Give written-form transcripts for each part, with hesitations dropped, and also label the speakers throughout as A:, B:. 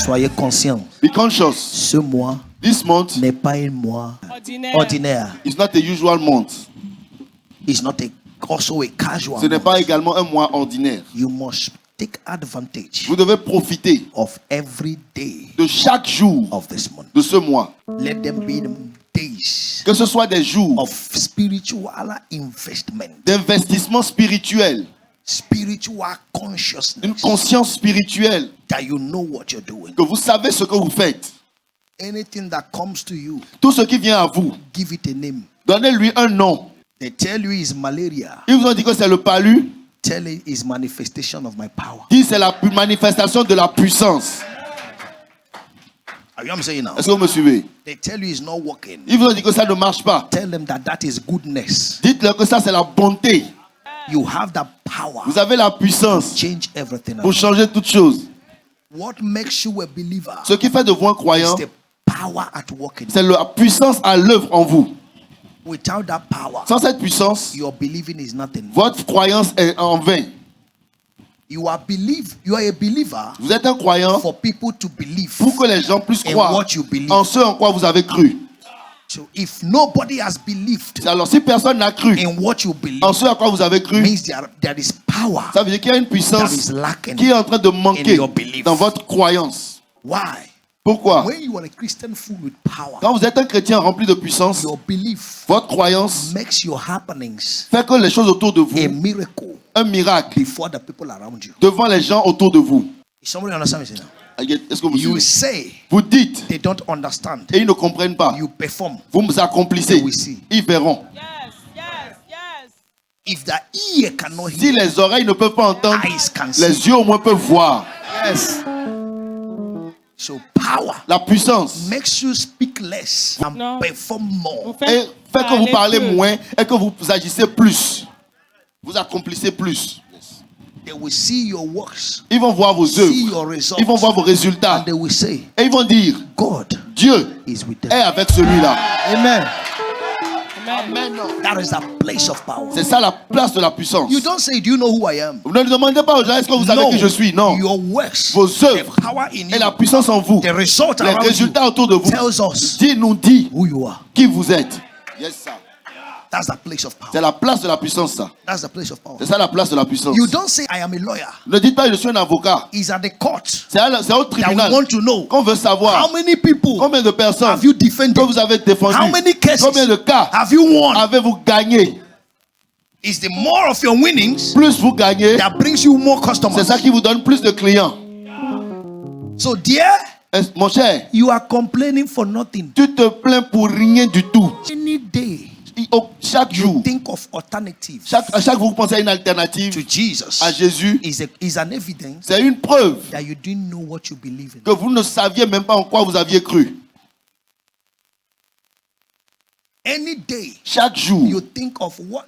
A: Soyez conscient.
B: Be conscious.
A: Ce mois
B: This month
A: n'est pas un mois ordinaire.
B: is not a usual month.
A: It's not also a casual
B: Ce n'est
A: month.
B: pas également un mois ordinaire.
A: You must take advantage
B: Vous devez profiter
A: of every day
B: de chaque jour
A: of this month.
B: de ce mois.
A: Let them be the days
B: Que ce soit des jours
A: of spiritual investment,
B: d'investissement spirituel,
A: spiritual
B: une
A: consciousness,
B: conscience spirituelle,
A: that you know what you're doing.
B: que vous savez ce que vous faites.
A: Anything that comes to you,
B: Tout ce qui vient à vous,
A: give it a name.
B: donnez-lui un nom.
A: They tell you it's malaria.
B: Ils vous ont dit que c'est le palu.
A: Tell it is manifestation of my power.
B: Dit c'est la manifestation de la puissance.
A: Are you what I'm saying now?
B: Est-ce que vous me suivez?
A: They tell you it's not working.
B: Ils vous ont dit que ça ne marche pas.
A: Tell them that that is goodness.
B: Dites-leur que ça c'est la bonté.
A: You have that power.
B: Vous avez la puissance
A: Change everything.
B: pour changer toutes choses.
A: What makes you a believer
B: Ce qui fait de vous un croyant,
A: is the power at work in you.
B: c'est la puissance à l'œuvre en vous.
A: Without that power,
B: Sans cette puissance,
A: your believing is nothing.
B: votre croyance est en vain.
A: You are a believer
B: Vous êtes un croyant
A: for people to believe
B: pour que les gens puissent
A: in
B: croire
A: what you believe.
B: en ce en quoi vous avez cru.
A: So if nobody has believed
B: Alors si personne n'a cru
A: in what you believe,
B: en ce à quoi vous avez cru,
A: means there is power
B: ça veut dire qu'il y a une
A: that
B: puissance
A: is lacking.
B: qui est en train de manquer
A: in your belief.
B: dans votre croyance.
A: Why?
B: Pourquoi?
A: When you are a Christian full with power,
B: Quand vous êtes un chrétien rempli de puissance,
A: your belief
B: votre croyance
A: makes your happenings
B: fait que les choses autour de vous,
A: a miracle
B: un miracle
A: before the people around you.
B: devant les gens autour de vous.
A: Is somebody understand me saying now?
B: Est-ce que vous
A: You
B: suivez?
A: say
B: Vous dites
A: they don't understand.
B: et ils ne comprennent pas.
A: You perform.
B: Vous vous accomplissez.
A: They will see.
B: Ils verront.
A: If the ear cannot
B: Si
A: hear,
B: les oreilles ne peuvent pas entendre,
A: eyes can see.
B: les yeux au moins peuvent voir.
A: Yes. So power
B: La puissance
A: makes you speak less and perform more.
B: et fait que vous parlez moins et que vous agissez plus. Vous accomplissez plus.
A: They will see your works,
B: Ils vont voir vos
A: see
B: œuvres.
A: your results,
B: Ils vont voir vos résultats.
A: and they will say,
B: Et ils vont dire,
A: God
B: Dieu
A: is with
B: est
A: them.
B: avec celui-là.
A: Amen.
B: Amen.
A: That is a place of power.
B: C'est ça la place de la puissance.
A: You don't say, do you know who I am?
B: Vous ne demandez pas aux gens, est-ce que vous savez qui je suis? Non.
A: Your works,
B: Vos
A: the
B: œuvres
A: power in
B: et la
A: you,
B: puissance en vous,
A: the result
B: les
A: around you
B: résultats autour de vous,
A: tells us
B: nous dit
A: who you are.
B: qui vous êtes. Yes, sir.
A: That's the place of power.
B: C'est la place de la puissance, ça.
A: That's the place of power.
B: C'est ça la place de la puissance.
A: You don't say, I am a lawyer.
B: Ne dites pas, je suis un avocat.
A: It's at the court
B: C'est au
A: that we
B: tribunal
A: want to know
B: qu'on veut savoir
A: how many people
B: combien de personnes
A: have you defended?
B: que vous avez défendues.
A: How many cases
B: Combien de cas
A: have you won?
B: avez-vous gagné?
A: It's the more of your winnings
B: Plus vous gagnez,
A: that brings you more
B: c'est
A: customers.
B: ça qui vous donne plus de clients.
A: So, dear,
B: Mon cher,
A: you are complaining for nothing.
B: tu te plains pour rien du tout.
A: Any day
B: Chaque
A: you
B: jour,
A: think of alternatives
B: à chaque fois que vous pensez à une
A: to
B: alternative
A: Jesus
B: à Jésus,
A: is an evidence
B: c'est une preuve
A: that you didn't know what you believe in.
B: que vous ne saviez même pas en quoi vous aviez cru.
A: Any day
B: Chaque jour,
A: you think of what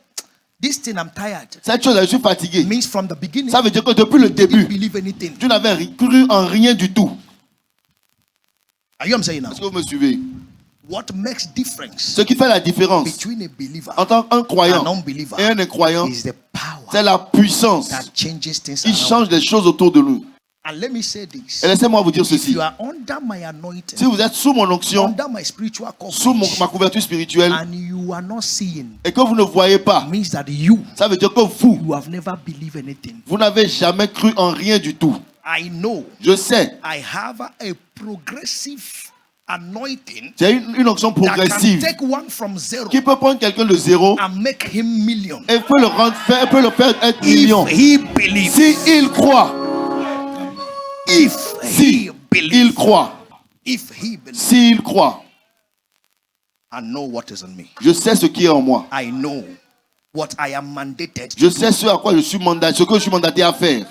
A: this thing I'm tired
B: cette chose, je suis fatigué.
A: means from the beginning
B: Ça veut dire que depuis le
A: you didn't
B: début,
A: believe anything.
B: tu n'avais cru en rien du tout.
A: Are you what I'm saying now?
B: Est-ce que vous me suivez?
A: What makes difference
B: Ce qui fait la différence
A: between a believer
B: entre un croyant
A: and unbeliever
B: et un incroyant,
A: is the power
B: c'est la puissance
A: that changes things
B: qui
A: around.
B: change les choses autour de nous.
A: And let me say this.
B: Et laissez-moi vous dire
A: If
B: ceci.
A: you are under my anointing,
B: Si vous êtes sous mon onction,
A: under my spiritual
B: sous
A: coverage,
B: ma couverture spirituelle,
A: and you are not seeing,
B: et que vous ne voyez pas,
A: means that you
B: ça veut dire que vous,
A: you have never believed anything.
B: vous n'avez jamais cru en rien du tout.
A: I know
B: Je sais,
A: I have a progressive anointing
B: j'ai une onction
A: that can
B: progressive
A: take one from zero
B: qui peut prendre quelqu'un de zéro
A: and make him million.
B: et peut le faire être million.
A: If he believes,
B: Si il croit,
A: if
B: si
A: he believes,
B: il croit,
A: if he believes,
B: s'il croit,
A: I know what is in me.
B: je sais ce qui est en moi.
A: I know what I am mandated.
B: Je sais ce à quoi je suis mandaté, ce que je suis mandaté à faire.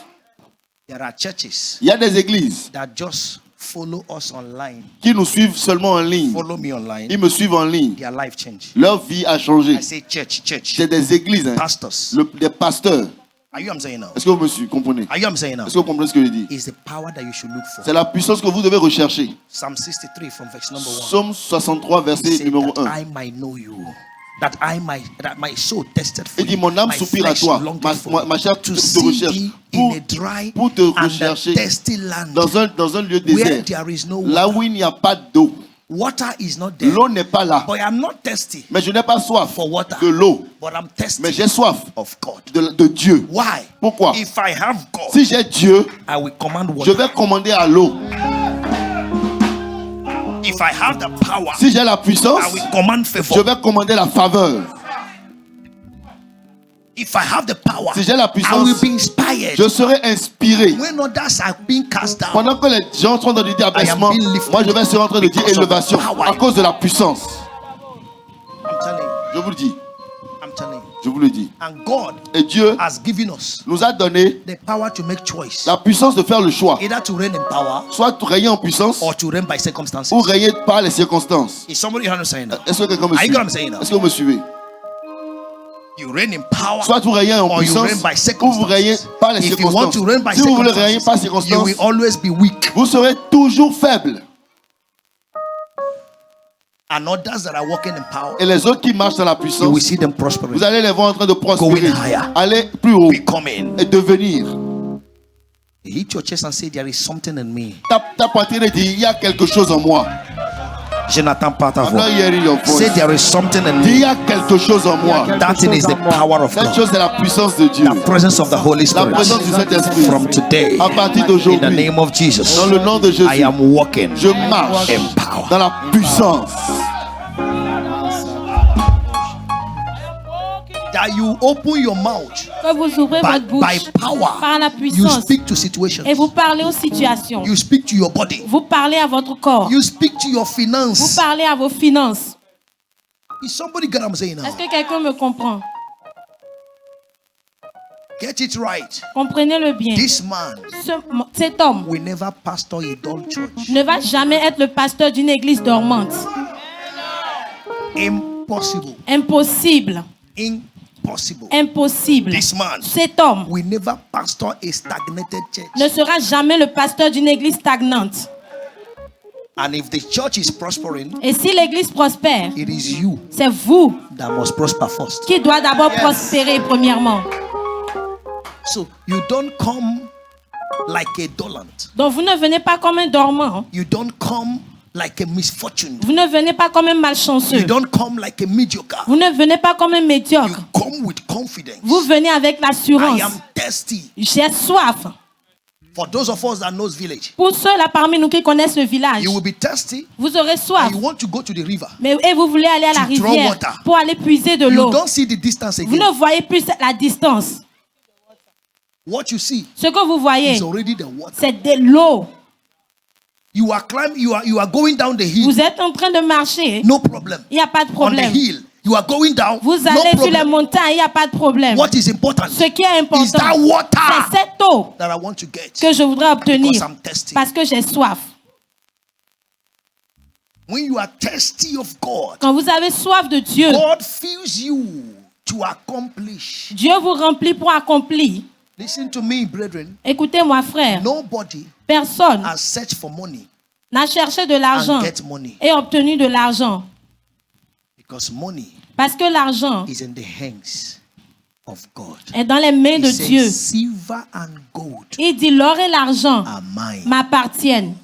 A: There are churches
B: Il y a des églises
A: that just follow us online.
B: qui nous suivent seulement en ligne.
A: Follow me online.
B: Ils me suivent en ligne.
A: Their life change.
B: Leur vie a changé.
A: I say church.
B: C'est des églises, hein.
A: Pastors.
B: Des pasteurs.
A: Are you what I'm saying now?
B: Est-ce que vous me comprenez?
A: Are you what I'm saying now?
B: Est-ce que vous comprenez ce que je dis?
A: Is the power that you should look for.
B: C'est la puissance que vous devez rechercher.
A: Psalm 63 from verse number 1.
B: Psaume 63, verset
A: Say
B: numéro
A: that
B: 1.
A: I might know you. that my soul tested for
B: Il dit,
A: you.
B: mon âme
A: My
B: soupire à
A: flesh
B: toi.
A: longed for
B: Ma
A: you,
B: chair
A: to
B: te
A: see
B: recherche.
A: thee in a dry
B: Pour te
A: and a
B: rechercher
A: thirsty land
B: dans un lieu
A: where
B: désert.
A: there is no
B: Là
A: water.
B: où il n'y a pas d'eau.
A: Water is not there.
B: L'eau n'est pas là.
A: But I'm not thirsty
B: Mais je n'ai pas soif
A: for water.
B: de l'eau.
A: But I'm thirsty
B: Mais j'ai soif
A: of God.
B: de Dieu.
A: Why?
B: Pourquoi?
A: If I have God,
B: Si j'ai Dieu,
A: I will command
B: je
A: water.
B: vais commander à l'eau.
A: If I have the power,
B: Si j'ai la puissance,
A: I will command
B: je
A: favor.
B: vais commander la faveur.
A: If I have the power,
B: Si j'ai la
A: I
B: puissance,
A: will be inspired.
B: je serai inspiré.
A: When others are being cast down,
B: Pendant que les gens sont en train de dire abaissement,
A: being lifted
B: moi je vais être en train de dire
A: because of
B: élévation
A: the power.
B: à cause de la puissance.
A: I'm telling you,
B: Je vous le dis.
A: I'm telling you.
B: Je vous le dis.
A: And God
B: Et Dieu
A: has given us
B: nous a donné
A: the power to make choice,
B: la puissance de faire le choix.
A: either to reign in power
B: Soit régner en puissance
A: or to reign by circumstances.
B: ou régner par les circonstances.
A: Is somebody understanding now?
B: Est-ce que quelqu'un me
A: Are you
B: suit?
A: what I'm saying now?
B: Est-ce que vous me suivez?
A: You reign in power,
B: Soit vous régnez en
A: or you
B: puissance
A: reign by
B: ou vous régnez
A: circumstances.
B: par les
A: If you want
B: circonstances.
A: to reign by
B: Si vous voulez régner par
A: circumstances, you
B: circonstances,
A: will always be weak.
B: vous serez toujours faible.
A: And others that are walking in power,
B: Et les autres qui marchent dans la
A: you will
B: puissance,
A: see them prospering,
B: vous allez les voir en train de prospérer,
A: Going higher.
B: aller plus haut
A: becoming.
B: et devenir.
A: Hit your chest and say, there is something in me.
B: Ta poitrine et dis, il y a quelque chose en moi.
A: Je n'entends pas ta
B: I'm
A: voix.
B: not hearing your voice.
A: Say, there is something in
B: Dis, il y
A: me.
B: a quelque chose en moi.
A: That thing is the power of
B: Cette
A: God.
B: chose, c'est la puissance de Dieu.
A: The presence of the Holy
B: La
A: Spirit.
B: présence du Saint-Esprit.
A: From today,
B: À partir
A: in the
B: d'aujourd'hui,
A: name of Jesus,
B: dans le nom de Jésus,
A: I am walking
B: je marche
A: in power.
B: dans la puissance.
A: That you open your mouth
C: Que vous ouvrez
A: by,
C: votre bouche
A: by power.
C: par la
A: You
C: puissance
A: speak to situations.
C: et vous parlez aux situations.
A: You speak to your body.
C: Vous parlez à votre corps.
A: You speak to your
C: Vous
A: finance.
C: parlez à vos finances.
A: Is somebody get what I'm saying now?
C: Est-ce que quelqu'un me comprend?
A: Get it right.
C: Comprenez-le bien.
A: This man
C: Cet homme
A: will never pastor a dull church.
C: ne va jamais être le pasteur d'une église dormante.
A: Impossible.
C: Impossible.
A: Impossible.
C: Impossible.
A: This man
C: Cet homme
A: will never pastor a stagnated church.
C: ne sera jamais le pasteur d'une église stagnante.
A: And if the church is prospering,
C: Et si l'église prospère,
A: it is you
C: c'est vous
A: that must prosper first.
C: qui doit d'abord prospérer premièrement.
A: So you don't come like a dolent.
C: Donc vous ne venez pas comme un dormant.
A: You don't come like a misfortune.
C: Vous ne venez pas comme un
A: You
C: malchanceux.
A: don't come like a mediocre.
C: Vous ne venez pas comme un
A: You
C: médiocre.
A: come with confidence.
C: Vous venez avec
A: I
C: l'assurance.
A: am thirsty.
C: J'ai soif.
A: For those of us that knows village,
C: Pour ceux-là parmi nous qui connaissent le village,
A: you will be thirsty
C: vous aurez soif.
A: and you want to go to the river.
C: Et vous voulez aller à la
A: To draw
C: rivière
A: water.
C: pour aller puiser de
A: You
C: l'eau.
A: don't see the distance
C: Vous
A: again.
C: ne voyez plus la distance.
A: What you see
C: Ce que vous voyez,
A: is already the water.
C: c'est de l'eau.
A: You are climbing. You are going down the hill.
C: Vous êtes en train de marcher.
A: No problem.
C: Il n'y a pas de
A: On the
C: problème.
A: hill, you are going down.
C: Vous
A: No
C: allez sur les
A: problem.
C: montagnes, il n'y a pas de problème.
A: What is important
C: Ce qui est
A: is
C: important,
A: that
C: c'est
A: water
C: cette eau
A: that I want to get
C: que je voudrais obtenir
A: because I'm thirsty.
C: parce que j'ai soif.
A: When you are thirsty of God,
C: Quand vous avez soif de Dieu,
A: God fills you to accomplish.
C: Dieu vous remplit pour accomplir.
A: Listen to me, brethren.
C: Écoutez-moi, frère.
A: Nobody
C: Personne
A: has searched for money
C: n'a cherché de l'argent
A: and get money
C: et obtenu de l'argent.
A: because money
C: Parce que l'argent
A: is in the hands of God.
C: est dans les mains de
A: He says,
C: Dieu.
A: silver and gold
C: Il dit, l'or et l'argent
A: are mine.
C: m'appartiennent.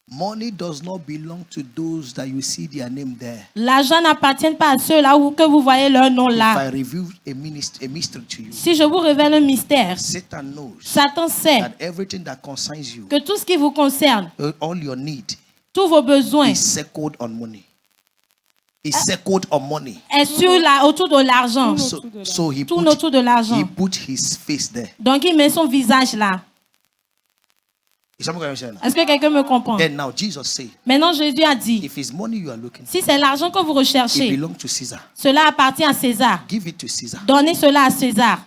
A: Money does not belong to those that you see their name there.
C: L'argent n'appartient pas à ceux-là que vous voyez leur nom
A: If I
C: là.
A: reveal a mystery to you,
C: Si je vous révèle un mystère,
A: Satan knows
C: Satan sait
A: that everything that concerns you,
C: que tout ce qui vous concerne,
A: all your need,
C: tous vos besoins,
A: is circled on money. Is circled on money.
C: est autour de l'argent.
A: So he
C: Tourne autour de l'argent.
A: put his face there.
C: Donc il met son visage là.
A: Is somebody understand?
C: Est-ce que quelqu'un me comprend?
A: Then now Jesus say,
C: Maintenant Jésus a dit,
A: if it's money you are looking for,
C: si c'est l'argent que vous
A: it
C: recherchez,
A: belongs to Caesar.
C: cela appartient à César.
A: Give it to Caesar.
C: Donnez cela à César.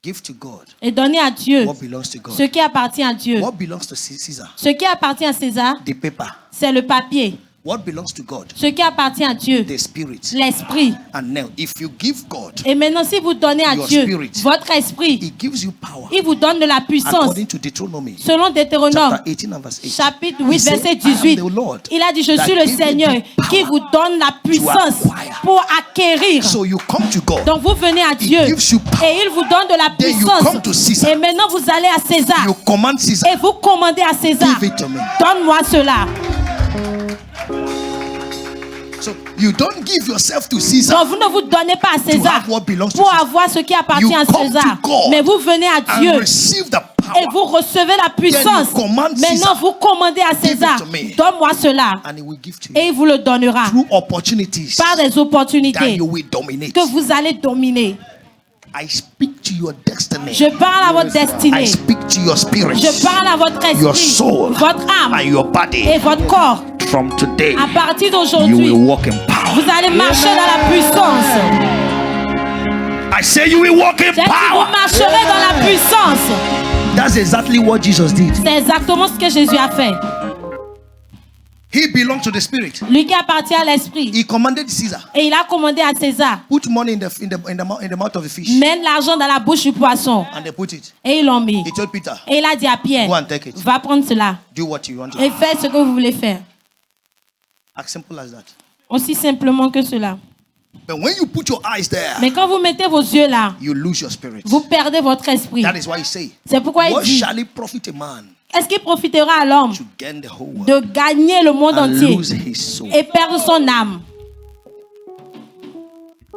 A: Give to God
C: Et donnez à Dieu
A: what belongs to God.
C: ce qui appartient à Dieu.
A: What belongs to Caesar?
C: Ce qui appartient à César,
A: The paper.
C: c'est le papier.
A: What belongs to God?
C: Ce qui appartient à Dieu,
A: The Spirit.
C: l'esprit.
A: And now, if you give God,
C: Et maintenant, si vous donnez à
A: Your
C: Dieu
A: spirit.
C: votre esprit,
A: He gives you power.
C: il vous donne de la puissance.
A: According to Deuteronomy,
C: Selon Deutéronome,
A: chapter 18 and verse 8.
C: chapitre
A: He
C: 8,
A: said,
C: verset
A: I am
C: 18,
A: the Lord
C: il a dit, je
A: that
C: suis le
A: giveth
C: Seigneur
A: you
C: qui
A: power
C: vous donne la puissance
A: acquire.
C: pour acquérir.
A: So you come to God.
C: Donc vous venez à Dieu
A: gives you power.
C: et il vous donne de la
A: Then you
C: puissance.
A: come to Caesar.
C: Et maintenant vous allez à César
A: You command Caesar.
C: et vous commandez à César,
A: Give it to me.
C: donne-moi cela.
A: So you don't give yourself to Caesar
C: Donc vous ne vous donnez pas à César
A: have what belongs to
C: pour
A: Caesar.
C: avoir ce qui appartient
A: You
C: à
A: come
C: César.
A: to God
C: Mais vous venez à
A: and
C: Dieu
A: receive the
C: et
A: power.
C: vous recevez la puissance.
A: command
C: Maintenant
A: Caesar.
C: vous commandez à
A: Give it
C: César,
A: to me.
C: donne-moi cela.
A: And he will give to
C: Et
A: you
C: il vous le donnera
A: through opportunities
C: par des
A: that
C: opportunités
A: you will dominate.
C: que vous allez dominer.
A: I speak to your destiny.
C: Je parle à votre
A: I
C: destinée.
A: speak to your spirit,
C: Je parle à votre
A: your
C: esprit,
A: soul,
C: votre âme
A: and your body.
C: et votre corps.
A: From today,
C: À partir
A: you
C: d'aujourd'hui,
A: will walk in power.
C: vous allez marcher dans la puissance.
A: I say you will walk in
C: J'ai dit, vous
A: power.
C: marcherez dans la puissance.
A: That's exactly what Jesus did.
C: C'est exactement ce que Jésus a fait.
A: He belonged to the Spirit.
C: Lui qui appartient à l'esprit.
A: He commanded Caesar,
C: Et il a commandé à César,
A: put money in the mouth of the fish,
C: mène l'argent dans la bouche du poisson.
A: and they put it.
C: Et ils l'ont mis.
A: He told Peter,
C: Et il a dit à Pierre,
A: go and take it.
C: va prendre cela.
A: Do what you want to.
C: Et faites ce que vous voulez faire.
A: As simple as that.
C: Aussi simplement que cela.
A: But when you put your eyes there,
C: Mais quand vous mettez vos yeux là,
A: you lose your spirit.
C: vous perdez votre esprit.
A: That is why he say,
C: C'est pourquoi il
A: what
C: dit,
A: shall it profit a man
C: est-ce qu'il profitera à l'homme
A: to gain the whole world
C: de gagner le monde
A: and
C: entier
A: lose his soul?
C: et perdre son âme?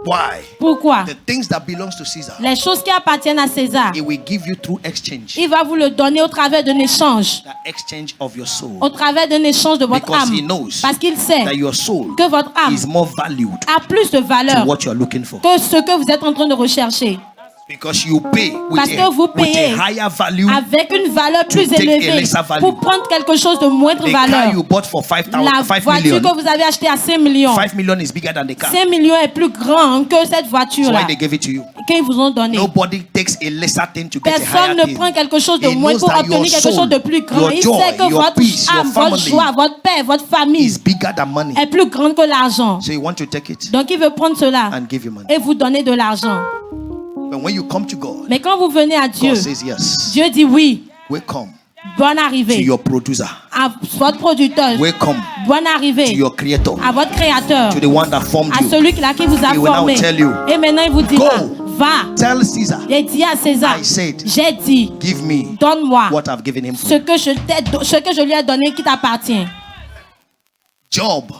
A: Why?
C: Pourquoi?
A: The things that belongs to Caesar,
C: Les choses qui appartiennent à César,
A: he will give you through exchange.
C: il va vous le donner au travers d'un échange.
A: The exchange of your soul.
C: Au travers d'un échange de votre
A: Because he
C: âme.
A: knows
C: Parce qu'il sait
A: that your soul
C: que votre âme
A: is more valued
C: a plus de
A: to
C: valeur
A: what you are looking for.
C: que ce que vous êtes en train de rechercher.
A: Because you pay
C: Parce que vous
A: with
C: payez
A: a higher value.
C: avec une valeur plus
A: take a
C: élevée
A: lesser value.
C: pour prendre quelque chose de moindre
A: The car
C: valeur.
A: you bought for 5
C: La voiture
A: million,
C: que vous avez achetée à 5 millions,
A: 5 million is bigger than the car.
C: 5 millions est plus grand que cette
A: That's
C: voiture-là
A: why they gave it to you.
C: qu'ils vous ont donné.
A: Nobody takes a lesser thing to get a higher
C: Personne ne
A: thing.
C: prend quelque chose de
A: He
C: moins
A: knows
C: pour
A: that
C: obtenir
A: your
C: quelque
A: soul,
C: chose de plus grand.
A: your
C: Il
A: joy,
C: sait que
A: your
C: votre
A: peace, your
C: âme, votre
A: family
C: joie, votre paix, votre famille
A: is bigger than money.
C: est plus grande que l'argent.
A: So you want to take it
C: Donc il veut prendre cela
A: and give you money.
C: et vous donner de l'argent.
A: But when you come to God,
C: Mais quand vous venez à Dieu,
A: God says yes.
C: Dieu dit oui,
A: Welcome
C: bonne
A: to
C: arrivée.
A: your producer.
C: À votre producteur,
A: Welcome
C: bonne
A: to
C: arrivée.
A: your creator.
C: À votre créateur,
A: To the one that formed
C: à
A: you.
C: celui-là qui vous a
A: He will now
C: formé.
A: tell you,
C: Et maintenant il vous dira,
A: go.
C: va.
A: Tell Caesar,
C: Et dis à César,
A: I said,
C: j'ai dit,
A: give me
C: donne-moi
A: what I've given him
C: ce
A: for.
C: que je lui ai donné qui t'appartient.
A: Job.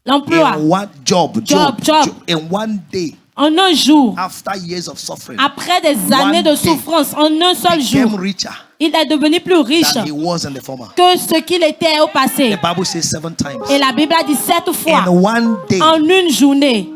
C: L'emploi,
A: In one job.
C: Job.
A: In one day,
C: en un jour,
A: after years of suffering,
C: après des années de
A: day,
C: souffrance, en un seul
A: became
C: jour,
A: richer
C: il est devenu plus riche
A: than he was in the former.
C: que ce qu'il était au passé.
A: The Bible says 7 times.
C: Et la Bible a dit 7 fois
A: In one day.
C: en une journée.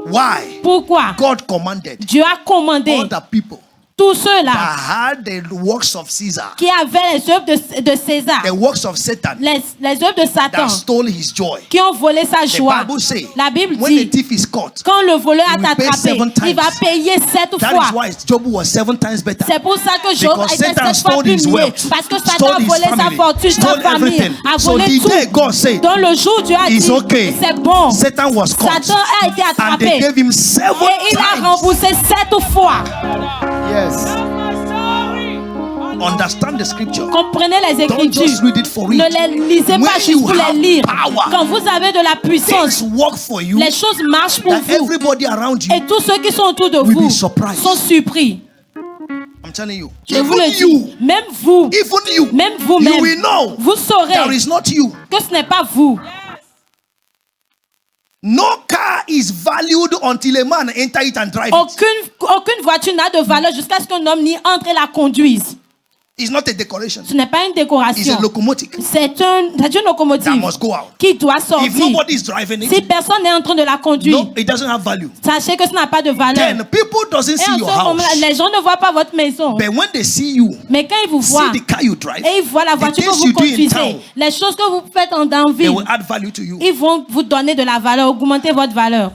A: Why?
C: Pourquoi?
A: God commanded
C: Dieu a commandé
A: all the people
C: tous ceux-là
A: that had the works of Caesar,
C: qui avaient les œuvres de César,
A: the works of Satan,
C: les œuvres de Satan,
A: that stole his joy.
C: qui ont volé sa
A: The
C: joie.
A: Bible says,
C: La Bible
A: when the
C: dit,
A: thief is caught,
C: quand le voleur
A: he will
C: a
A: pay
C: attrapé,
A: 7 times.
C: il va payer 7
A: that
C: fois.
A: is why Job was 7 times better.
C: C'est pour ça que Job
A: Because
C: était
A: Satan
C: 7 fois
A: stole
C: plus
A: his
C: mieux.
A: wealth,
C: Parce que Satan
A: stole
C: a
A: his
C: volé sa
A: family,
C: fortune, sa
A: stole
C: famille,
A: everything.
C: a
A: So
C: volé
A: the day
C: tout.
A: God said,
C: Dans le jour, Dieu a
A: it's
C: dit,
A: okay.
C: c'est bon.
A: Satan was caught.
C: Satan a été
A: And they
C: attrapé.
A: gave him 7
C: Et il a
A: times.
C: remboursé 7 fois.
A: Yes. Understand the scripture.
C: Comprenez les
A: Don't
C: Écritures.
A: just read it for
C: Ne
A: it.
C: les lisez
A: When
C: pas juste
A: you
C: pour les
A: have
C: lire.
A: power,
C: Quand vous avez de la puissance,
A: Things work for you.
C: les choses marchent pour
A: That
C: vous.
A: everybody around you
C: Et tous ceux qui sont autour de
A: will
C: vous
A: be surprised.
C: sont surpris.
A: I'm telling you.
C: Je vous
A: Even
C: le
A: you,
C: dis. Même vous,
A: even you,
C: même
A: you
C: vous-même,
A: will know
C: vous saurez
A: that is not you.
C: que ce n'est pas vous.
A: No car is valued until a man enter it and drive it.
C: Aucune voiture n'a de valeur jusqu'à ce qu'un homme n'y entre et la conduise.
A: It's not a decoration.
C: Ce n'est pas une
A: It's
C: décoration.
A: a locomotive
C: C'est une locomotive
A: that must go out.
C: qui doit
A: If
C: sortir.
A: nobody is driving
C: Si
A: it,
C: personne n'est en train de la conduire,
A: no, it doesn't have value.
C: sachez que ça n'a pas de valeur.
A: Then people doesn't
C: Et
A: see
C: en
A: your
C: ce moment,
A: house.
C: les gens ne voient pas votre maison.
A: But when they see you,
C: Mais quand ils vous voient
A: see the car you drive,
C: et ils voient la
A: the
C: voiture que
A: things
C: vous
A: you do in
C: conduisez,
A: town,
C: les choses que vous faites dans
A: they
C: ville,
A: will add value to you.
C: ils vont vous donner de la valeur, augmenter votre valeur.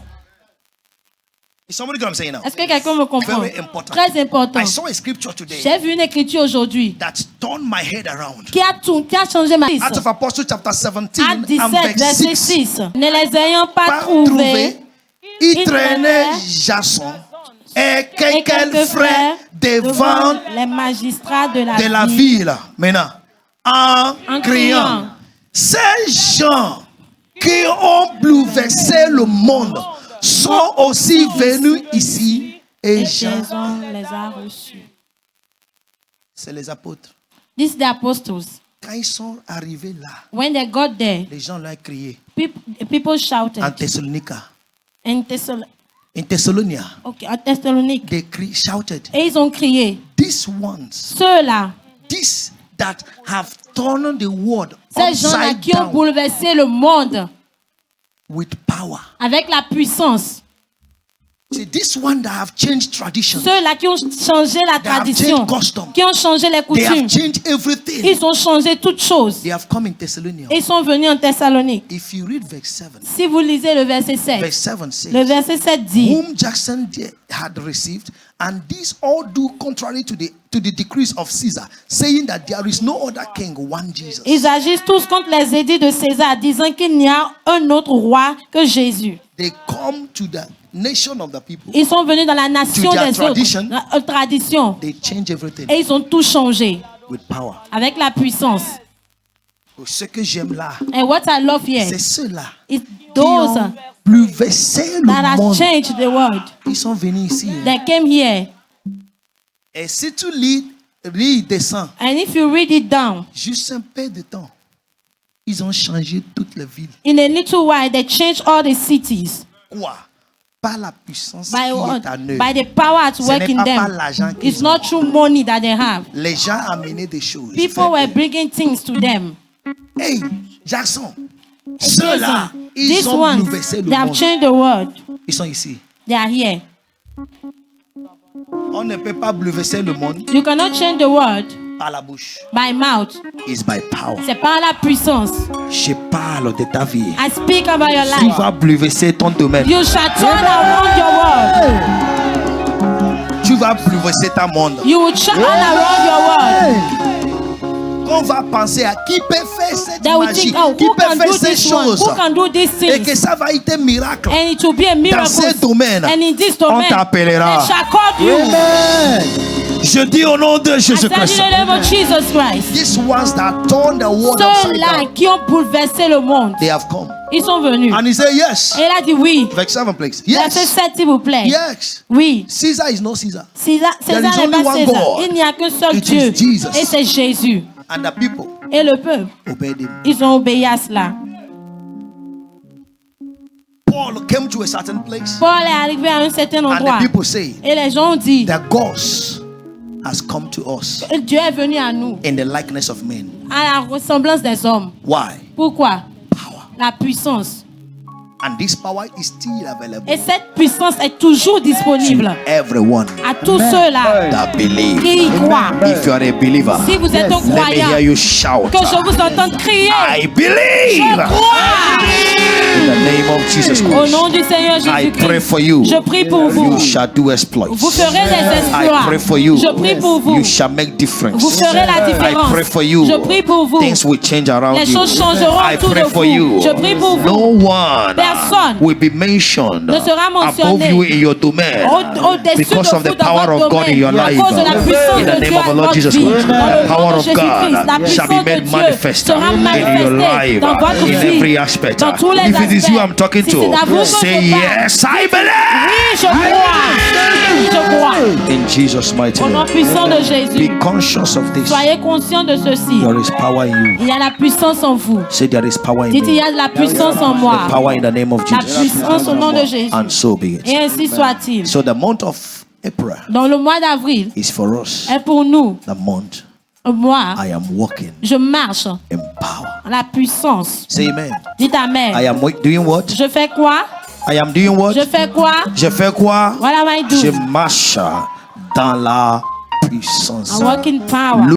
A: Is somebody get what I'm saying now?
C: Est-ce que quelqu'un me comprend?
A: Very important.
C: Très important.
A: I saw a scripture today
C: J'ai vu une écriture aujourd'hui
A: that turned my head around.
C: qui a changé ma vie.
A: Acts of Apostles chapter 17
C: Acte
A: and
C: 17,
A: verse
C: verset
A: 6.
C: 6. Ne les ayant pas
A: Pas
C: trouvés,
A: trouvé, il
C: il
A: traînait
C: traînait
A: Jason et
C: et
A: quelques frères devant
C: les magistrats de
A: de
C: ville.
A: la ville. Maintenant, en
C: En
A: criant,
C: criant.
A: ces gens qui ont bouleversé le monde sont aussi venus ici et
C: Et
A: Jean,
C: Jason les a reçus.
A: c'est les apôtres.
C: This is the apostles.
A: Quand ils sont arrivés là,
C: When they got there,
A: les gens l'ont crié
C: people shouted.
A: en Thessalonica.
C: In
A: Thessalonia,
C: Thessalonique.
A: they shouted,
C: Et ils ont crié.
A: these ones,
C: Ceux-là,
A: these that have turned the world
C: ces gens-là
A: upside
C: qui ont
A: down
C: bouleversé le monde
A: with power.
C: avec la puissance.
A: See, this one that have changed tradition,
C: Ceux-là qui ont changé la
A: They have
C: tradition,
A: changed custom.
C: qui ont changé les
A: they have
C: coutumes,
A: changed everything.
C: ils ont changé toutes choses.
A: They have come in Thessalonica.
C: Ils sont venus en Thessalonique.
A: If you read verse 7,
C: Si vous lisez le verset 7,
A: verse 7 says,
C: le verset 7 dit,
A: whom Jackson had received, and these all do contrary to the decrees of Caesar, saying that there is no other king, one Jesus.
C: ils agissent tous contre les édits de César, disant qu'il n'y a un autre roi que Jésus.
A: They come to the nation of the people.
C: Ils sont venus dans la nation
A: To their
C: des
A: tradition.
C: autres, la tradition,
A: They change everything
C: et ils ont tout changé
A: with power.
C: avec la puissance.
A: Ce que j'aime là,
C: And what I love
A: c'est
C: here
A: ceux-là
C: is
A: qui
C: those
A: ont bouleversé
C: that
A: le
C: has
A: monde.
C: changed the world.
A: Ils sont venus ici.
C: They came here,
A: Et si tu lis, descends,
C: and if you read it down,
A: juste un peu de temps, ils ont changé toute la ville.
C: in a little while they changed all the cities
A: Quoi? Par la puissance
C: by
A: qui
C: what?
A: est en eux.
C: By the power at
A: Ce
C: work
A: n'est
C: in
A: pas par
C: them.
A: l'argent qu'ils
C: It's
A: ont.
C: not through money that they have.
A: Les gens amenaient des choses.
C: People were bringing things to them.
A: Hey, Jackson, ceux-là,
C: These
A: ils ont
C: ones,
A: bouleversé le
C: they have
A: monde.
C: changed the world.
A: Ils sont ici.
C: They are here.
A: On ne peut pas bouleverser le monde
C: You cannot change the world
A: par la bouche.
C: by mouth.
A: It's by power.
C: C'est par la puissance.
A: Je parle de ta vie.
C: I speak about your
A: Tu
C: life.
A: vas bouleverser ton domaine.
C: You shall turn around your world.
A: Tu vas bouleverser ta monde.
C: You will turn around your world.
A: On va penser à qui peut faire cette
C: They will
A: magie,
C: think, oh,
A: qui
C: who
A: peut
C: can
A: faire
C: do
A: ces
C: this one?
A: choses.
C: Who can do these
A: Et que
C: things?
A: ça va être un miracle.
C: And it will be a miracle.
A: ce domaine,
C: And in this
A: on
C: domain,
A: t'appellera.
C: they shall call you.
A: Je dis au nom de
C: I said
A: Jésus-Christ.
C: in the name of Jesus Christ.
A: These ones that turned the world upside
C: Ceux-là
A: down,
C: qui ont bouleversé le monde,
A: they have come.
C: ils sont venus.
A: And he said, yes.
C: Et il a dit oui.
A: Verse 7, please.
C: Verset
A: Yes.
C: 7, s'il vous plaît.
A: Yes.
C: Oui.
A: Caesar is not Caesar.
C: César
A: There is
C: n'est
A: only
C: pas
A: one
C: César.
A: God.
C: Il n'y a qu'un seul
A: It is
C: Dieu.
A: Jesus.
C: Et c'est Jésus.
A: And the people
C: Et le peuple,
A: obeyed him.
C: ils ont obéi à cela.
A: Paul came to a certain place.
C: Paul est arrivé à un certain
A: And
C: endroit.
A: the people say,
C: Et les gens ont dit,
A: the ghost has come to us
C: Dieu est venu à nous,
A: in the likeness of men.
C: à la ressemblance des hommes.
A: Why?
C: Pourquoi?
A: Power.
C: La puissance.
A: And this power is still available
C: Et cette puissance est toujours disponible
A: to everyone
C: à tous ceux-là
B: That believe.
C: qui y croient.
B: If you are a believer,
C: Si vous êtes un
B: let me
C: croyant,
B: hear you shout.
C: que je vous entende crier,
B: I believe.
C: crois.
B: In the name of Jesus
C: Au
B: Christ,
C: nom du Seigneur
B: I pray
C: Jésus-Christ,
B: for you.
C: je prie pour vous.
B: You shall do exploits.
C: Vous ferez des
B: I
C: exploits.
B: pray for you.
C: Je prie pour vous.
B: You shall make difference.
C: Vous ferez la
B: I
C: différence.
B: pray for you.
C: Je prie pour vous.
B: Things will change around
C: Les
B: you.
C: choses changeront
B: I
C: autour
B: pray
C: de
B: for
C: vous.
B: you.
C: Je prie pour vous.
B: No one
C: Personne
B: will be mentioned
C: ne sera
B: above
C: mentionné
B: you in your domain
C: au-dessus
B: because
C: de
B: of the
C: vous dans
B: power
C: votre
B: of God in
C: domaine.
B: your
C: À
B: life.
C: cause de la puissance
B: In the
C: de Dieu
B: name of the
C: à
B: Lord
C: votre
B: Jesus
C: vie.
B: Christ,
C: Dans le
B: the
C: nom
B: power
C: de
B: of
C: Jésus-Christ, la
B: God shall
C: puissance
B: be
C: de
B: made
C: Dieu
B: manifest
C: sera
B: in your
C: manifestée
B: life,
C: dans votre
B: in
C: vie,
B: every aspect.
C: dans tous les
B: If it is
C: aspects.
B: you I'm talking
C: Si
B: to,
C: c'est à vous que
B: say
C: je parle.
B: yes, I believe.
C: Oui, je crois. Je crois.
B: In Jesus' mighty
C: Au nom
B: name.
C: puissant de Jésus,
B: Be conscious of this.
C: soyez conscients de ceci.
B: There is power in you.
C: Il y a la puissance en vous.
B: Say there is power in
C: Dites, il y
B: me.
C: a de la puissance en moi.
B: Power in the name of
C: La
B: Jesus.
C: puissance au nom de Jésus.
B: And so be it.
C: Et ainsi soit-il.
B: So the month of April
C: Dans le mois d'avril,
B: is for us
C: est pour nous,
B: the month
C: moi,
B: I am walking
C: je marche
B: in power.
C: en la puissance.
B: Say amen.
C: Dites Amen.
B: I am doing what?
C: Je fais quoi?
B: I am doing what?
C: Je fais quoi?
B: Je fais quoi?
C: What am I
B: Je
C: doing?
B: marche dans la puissance.
C: I walk in power.